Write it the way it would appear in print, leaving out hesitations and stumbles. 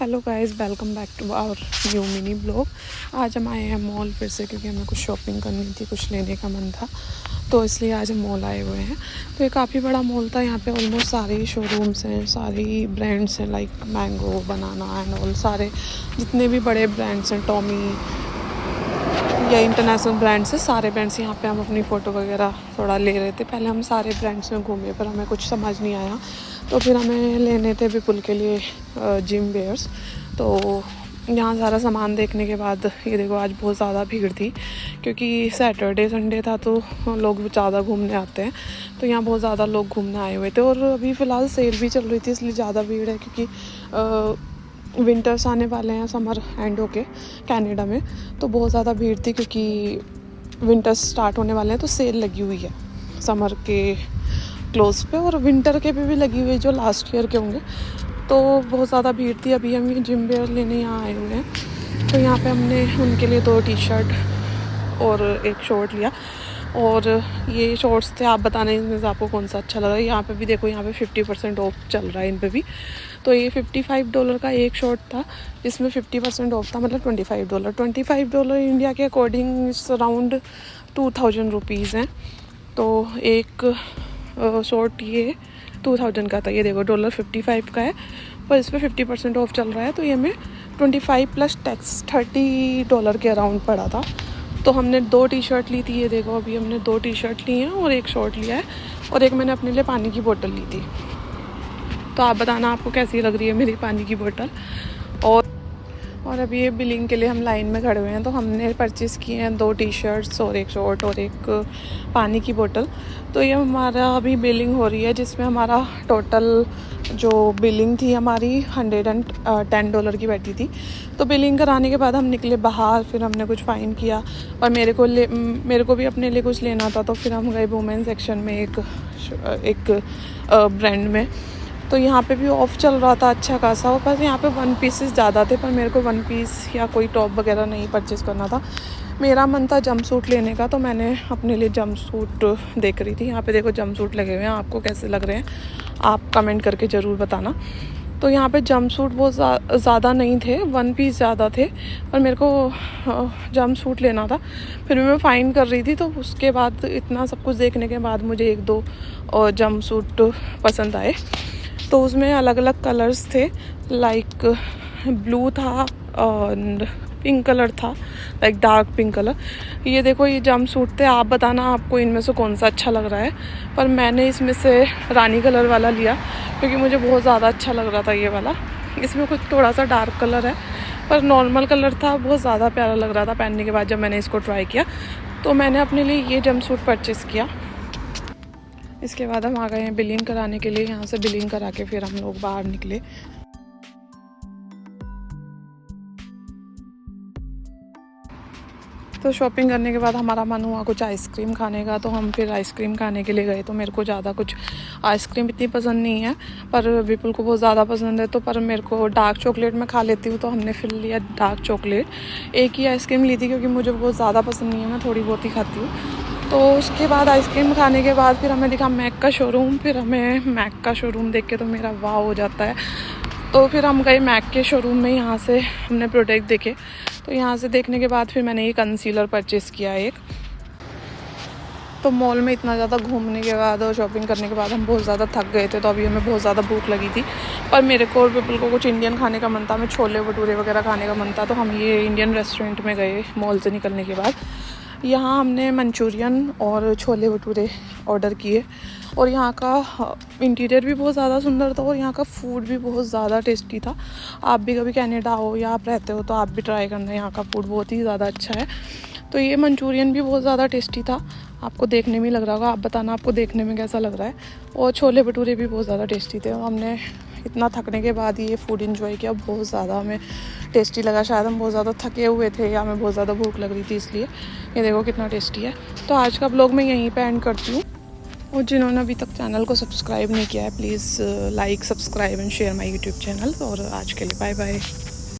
Hello guys, welcome back to our new mini blog. आज हम आए हैं मॉल फिर से, क्योंकि हमें कुछ शॉपिंग करनी थी, कुछ लेने का मन था, तो इसलिए आज हम मॉल आए हुए हैं। तो ये काफ़ी बड़ा मॉल था। यहाँ पे ऑलमोस्ट सारे ही शोरूम्स हैं, सारी ब्रांड्स हैं, like mango, banana and all. सारे जितने भी बड़े ब्रांड्स हैं, टॉमी या इंटरनेशनल ब्रांड्स हैं, सारे ब्रांड्स यहाँ पे हम अपनी फ़ोटो वगैरह थोड़ा ले रहे थे। पहले हम सारे ब्रांड्स में घूमे, पर हमें कुछ समझ नहीं आया, तो फिर हमें लेने थे विपुल के लिए जिम वेयर्स। तो यहाँ सारा सामान देखने के बाद ये देखो, आज बहुत ज़्यादा भीड़ थी, क्योंकि सैटरडे संडे था, तो लोग ज़्यादा घूमने आते हैं। तो यहाँ बहुत ज़्यादा लोग घूमने आए हुए थे, और अभी फ़िलहाल सेल भी चल रही थी, इसलिए ज़्यादा भीड़ है, क्योंकि विंटर्स आने वाले हैं, समर एंड होके कनाडा में। तो बहुत ज़्यादा भीड़ थी, क्योंकि विंटर्स स्टार्ट होने वाले हैं, तो सेल लगी हुई है समर के क्लोज पे, और विंटर के भी लगी हुई है, जो लास्ट ईयर के होंगे। तो बहुत ज़्यादा भीड़ थी। अभी हम जिम वेयर लेने यहाँ आए हुए हैं। तो यहाँ पे हमने उनके लिए 2 टी-शर्ट और 1 शॉर्ट लिया, और ये शॉर्ट्स थे। आप बताना इनमें से आपको कौन सा अच्छा लगा। यहाँ पे भी देखो, यहाँ पे 50% ऑफ चल रहा है इन पे भी। तो ये $55 का एक शॉर्ट था, जिसमें 50% ऑफ था, मतलब $25। $25 इंडिया के अकॉर्डिंग अराउंड 2000 रुपीज़ हैं। तो एक शॉर्ट ये 2000 का था। ये देखो, $55 का है, पर इस पर 50% ऑफ चल रहा है। तो ये हमें 25 प्लस टैक्स $30 के अराउंड पड़ा था। तो हमने 2 टी-शर्ट ली थी। ये देखो, अभी हमने 2 टी-शर्ट ली हैं और 1 शॉर्ट लिया है, और एक मैंने अपने लिए पानी की बोतल ली थी। तो आप बताना आपको कैसी लग रही है मेरी पानी की बोतल। और अभी ये बिलिंग के लिए हम लाइन में खड़े हुए हैं। तो हमने परचेज़ किए हैं 2 टी-शर्ट्स और 1 शॉर्ट और 1 पानी की बोतल। तो ये हमारा अभी बिलिंग हो रही है, जिसमें हमारा टोटल जो बिलिंग थी हमारी $110 की बैठी थी। तो बिलिंग कराने के बाद हम निकले बाहर, फिर हमने कुछ फ़ाइन किया, और मेरे को भी अपने लिए कुछ लेना था। तो फिर हम गए वुमेन सेक्शन में एक ब्रांड में। तो यहाँ पे भी ऑफ़ चल रहा था अच्छा खासा, बस यहाँ पे 1 पीसेस ज़्यादा थे, पर मेरे को 1 पीस या कोई टॉप वगैरह नहीं परचेज़ करना था। मेरा मन था जंप सूट लेने का, तो मैंने अपने लिए जंप सूट देख रही थी। यहाँ पे देखो, जंप सूट लगे हुए हैं। आपको कैसे लग रहे हैं आप कमेंट करके ज़रूर बताना। तो यहाँ पे जंप सूट बहुत ज़्यादा नहीं थे, 1 पीस ज़्यादा थे, और मेरे को जंप सूट लेना था। फिर भी मैं फ़ाइन कर रही थी, तो उसके बाद इतना सब कुछ देखने के बाद मुझे 1-2 जंप सूट पसंद आए। तो उसमें अलग अलग कलर्स थे, लाइक ब्लू था और पिंक कलर था, लाइक डार्क पिंक कलर। ये देखो, ये जंप सूट थे। आप बताना आपको इनमें से कौन सा अच्छा लग रहा है। पर मैंने इसमें से रानी कलर वाला लिया, क्योंकि मुझे बहुत ज़्यादा अच्छा लग रहा था ये वाला। इसमें कुछ थोड़ा सा डार्क कलर है, पर नॉर्मल कलर था, बहुत ज़्यादा प्यारा लग रहा था पहनने के बाद जब मैंने इसको ट्राई किया। तो मैंने अपने लिए ये जंप सूट परचेज़ किया। इसके बाद हम आ गए हैं बिलिंग कराने के लिए। यहाँ से बिलिंग करा के फिर हम लोग बाहर निकले। तो शॉपिंग करने के बाद हमारा मन हुआ कुछ आइसक्रीम खाने का, तो हम फिर आइसक्रीम खाने के लिए गए। तो मेरे को ज़्यादा कुछ आइसक्रीम इतनी पसंद नहीं है, पर विपुल को बहुत ज़्यादा पसंद है। तो पर मेरे को डार्क चॉकलेट मैं खा लेती हूँ, तो हमने फिर लिया डार्क चॉकलेट। एक ही आइसक्रीम ली थी, क्योंकि मुझे बहुत ज़्यादा पसंद नहीं है, मैं थोड़ी बहुत ही खाती हूँ। तो उसके बाद आइसक्रीम खाने के बाद फिर हमें दिखा मैक का शोरूम। फिर हमें मैक का शोरूम देख के तो मेरा वाह हो जाता है। तो फिर हम गए मैक के शोरूम में। यहाँ से हमने प्रोडक्ट देखे। तो यहाँ से देखने के बाद फिर मैंने ये कंसीलर परचेज़ किया एक। तो मॉल में इतना ज़्यादा घूमने के बाद और शॉपिंग करने के बाद हम बहुत ज़्यादा थक गए थे। तो अभी हमें बहुत ज़्यादा भूख लगी थी, पर मेरे को और पीपल को कुछ इंडियन खाने का मन था। हमें छोले भटूरे वगैरह खाने का मन था। तो हम ये इंडियन रेस्टोरेंट में गए मॉल से निकलने के बाद। यहाँ हमने मंचूरियन और छोले भटूरे ऑर्डर किए, और यहाँ का इंटीरियर भी बहुत ज़्यादा सुंदर था, और यहाँ का फूड भी बहुत ज़्यादा टेस्टी था। आप भी कभी कनाडा हो या आप रहते हो तो आप भी ट्राई करना, यहाँ का फूड बहुत ही ज़्यादा अच्छा है। तो ये मंचूरियन भी बहुत ज़्यादा टेस्टी था, आपको देखने में लग रहा होगा। आप बताना आपको देखने में कैसा लग रहा है। और छोले भटूरे भी बहुत ज़्यादा टेस्टी थे। हमने इतना थकने के बाद ये फूड एंजॉय किया, बहुत ज़्यादा हमें टेस्टी लगा। शायद हम बहुत ज़्यादा थके हुए थे या हमें बहुत ज़्यादा भूख लग रही थी, इसलिए। ये देखो कितना टेस्टी है। तो आज का ब्लॉग मैं यहीं पे एंड करती हूँ, और जिन्होंने अभी तक चैनल को सब्सक्राइब नहीं किया है, please like, subscribe and share my YouTube channel. और आज के लिए बाय बाय।